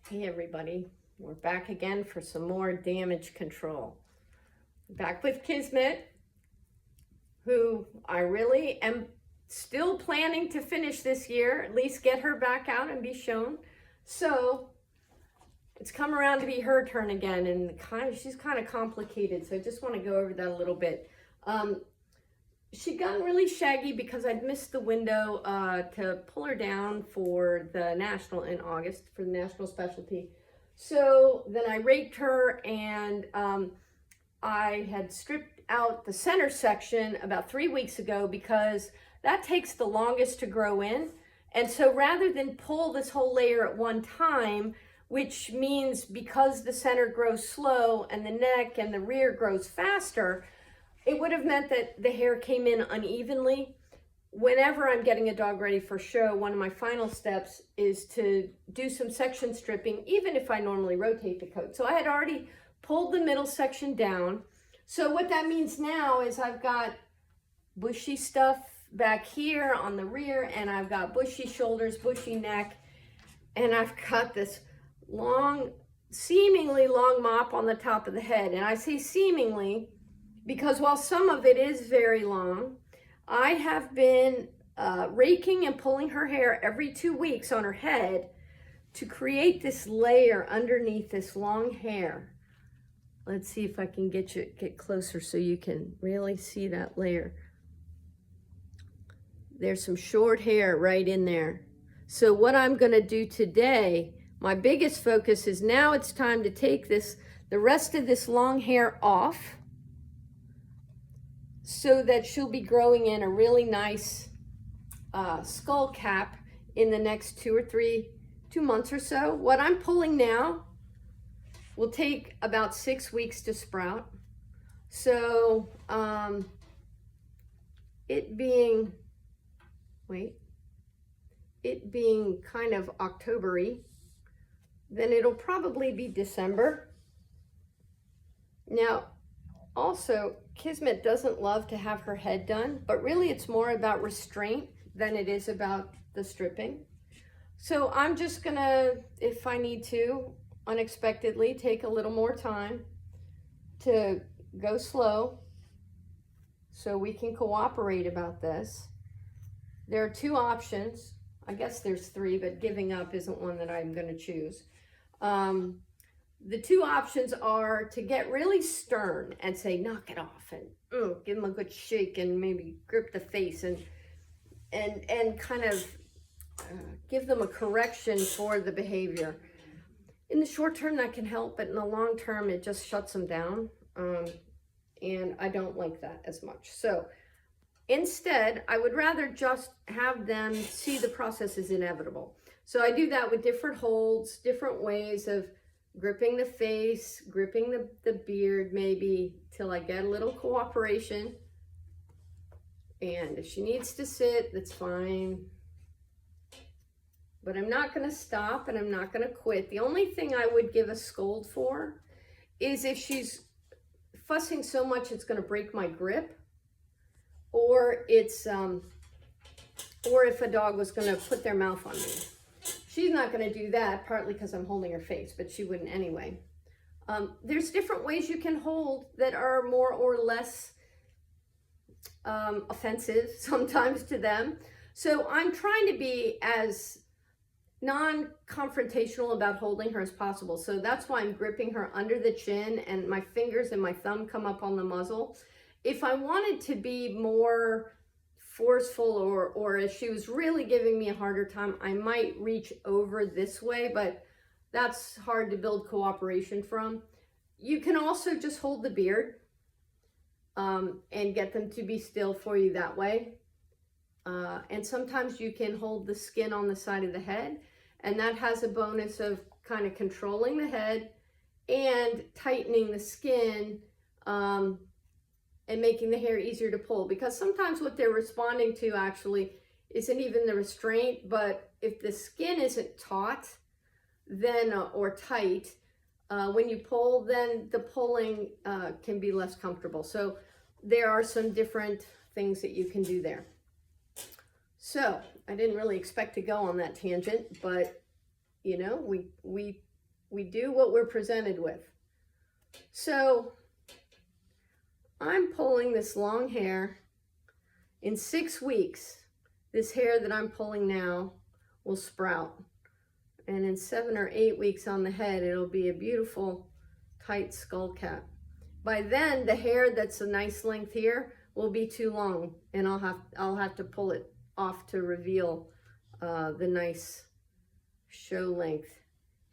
Hey everybody, we're back again for some more damage control. Back with Kismet, who I really am still planning to finish this year, at least get her back out and be shown. So it's come around to be her turn again, and she's kind of complicated, so I just want to go over that a little bit. She'd gotten really shaggy because I'd missed the window to pull her down for the national in August, for the national specialty. So then I raked her, and I had stripped out the center section about 3 weeks ago because that takes the longest to grow in. And so rather than pull this whole layer at one time, which means because the center grows slow and the neck and the rear grows faster, it would have meant that the hair came in unevenly. Whenever I'm getting a dog ready for show, one of my final steps is to do some section stripping, even if I normally rotate the coat. So I had already pulled the middle section down. So what that means now is I've got bushy stuff back here on the rear, and I've got bushy shoulders, bushy neck, and I've got this long, seemingly long mop on the top of the head. And I say seemingly because while some of it is very long, I have been raking and pulling her hair every 2 weeks on her head to create this layer underneath this long hair. Let's see if I can get closer so you can really see that layer. There's some short hair right in there. So what I'm gonna do today, my biggest focus is now it's time to take the rest of this long hair off, so that she'll be growing in a really nice skull cap in the next 2 months or so. What I'm pulling now will take about 6 weeks to sprout. So it being kind of October-y, then it'll probably be December. Now, also, Kismet doesn't love to have her head done, but really it's more about restraint than it is about the stripping. So I'm just gonna, if I need to, unexpectedly take a little more time to go slow so we can cooperate about this. There are 2 options. I guess there's 3, but giving up isn't one that I'm gonna choose. The 2 options are to get really stern and say, knock it off, and give them a good shake and maybe grip the face and kind of give them a correction for the behavior. In the short term, that can help, but in the long term, it just shuts them down. And I don't like that as much. So instead, I would rather just have them see the process is inevitable. So I do that with different holds, different ways of gripping the face, gripping the beard, maybe till I get a little cooperation. And if she needs to sit, that's fine. But I'm not gonna stop and I'm not gonna quit. The only thing I would give a scold for is if she's fussing so much it's gonna break my grip, or it's or if a dog was gonna put their mouth on me. She's not going to do that, partly because I'm holding her face, but she wouldn't anyway. There's different ways you can hold that are more or less offensive sometimes to them. So I'm trying to be as non-confrontational about holding her as possible. So that's why I'm gripping her under the chin, and my fingers and my thumb come up on the muzzle. If I wanted to be more forceful, or if she was really giving me a harder time, I might reach over this way, but that's hard to build cooperation from. You can also just hold the beard and get them to be still for you that way. And sometimes you can hold the skin on the side of the head, and that has a bonus of kind of controlling the head and tightening the skin, and making the hair easier to pull, because sometimes what they're responding to actually isn't even the restraint, but if the skin isn't taut then or tight, when you pull, then the pulling can be less comfortable. So there are some different things that you can do there. So I didn't really expect to go on that tangent, but you know, we We do what we're presented with. So I'm pulling this long hair. In 6 weeks, this hair that I'm pulling now will sprout. And in 7 or 8 weeks on the head, it'll be a beautiful tight skull cap. By then, the hair that's a nice length here will be too long, and I'll have to pull it off to reveal the nice show length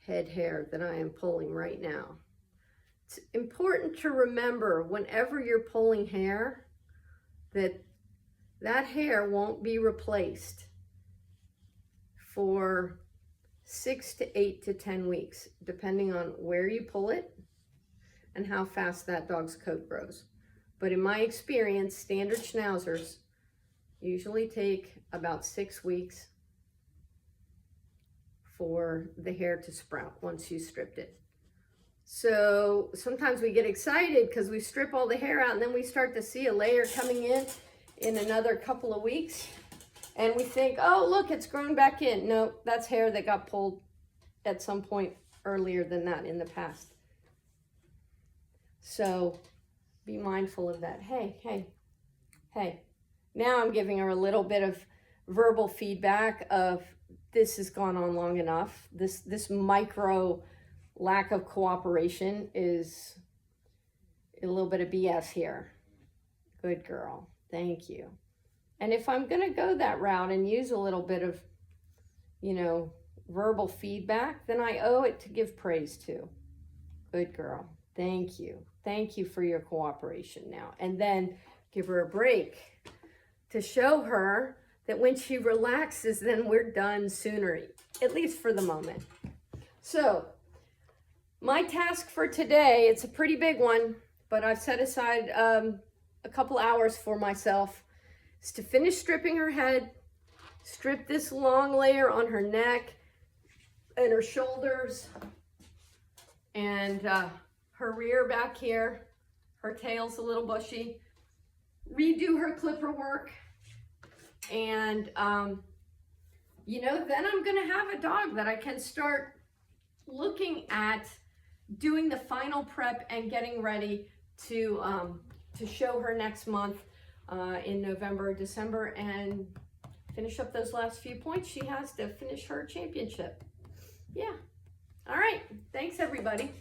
head hair that I am pulling right now. It's important to remember whenever you're pulling hair that that hair won't be replaced for 6 to 8 to 10 weeks, depending on where you pull it and how fast that dog's coat grows. But in my experience, standard Schnauzers usually take about 6 weeks for the hair to sprout once you stripped it. So sometimes we get excited because we strip all the hair out and then we start to see a layer coming in another couple of weeks. And we think, oh, look, it's grown back in. No, that's hair that got pulled at some point earlier than that in the past. So be mindful of that. Hey, hey, hey. Now I'm giving her a little bit of verbal feedback of this has gone on long enough. This micro lack of cooperation is a little bit of BS here. Good girl. Thank you. And if I'm going to go that route and use a little bit of, verbal feedback, then I owe it to give praise to. Good girl. Thank you. Thank you for your cooperation now. And then give her a break to show her that when she relaxes, then we're done sooner, at least for the moment. So my task for today, it's a pretty big one, but I've set aside a couple hours for myself, is to finish stripping her head, strip this long layer on her neck and her shoulders and her rear back here. Her tail's a little bushy. Redo her clipper work. And, then I'm going to have a dog that I can start looking at doing the final prep and getting ready to show her next month in November or December and finish up those last few points she has to finish her championship. Yeah. All right. Thanks, everybody.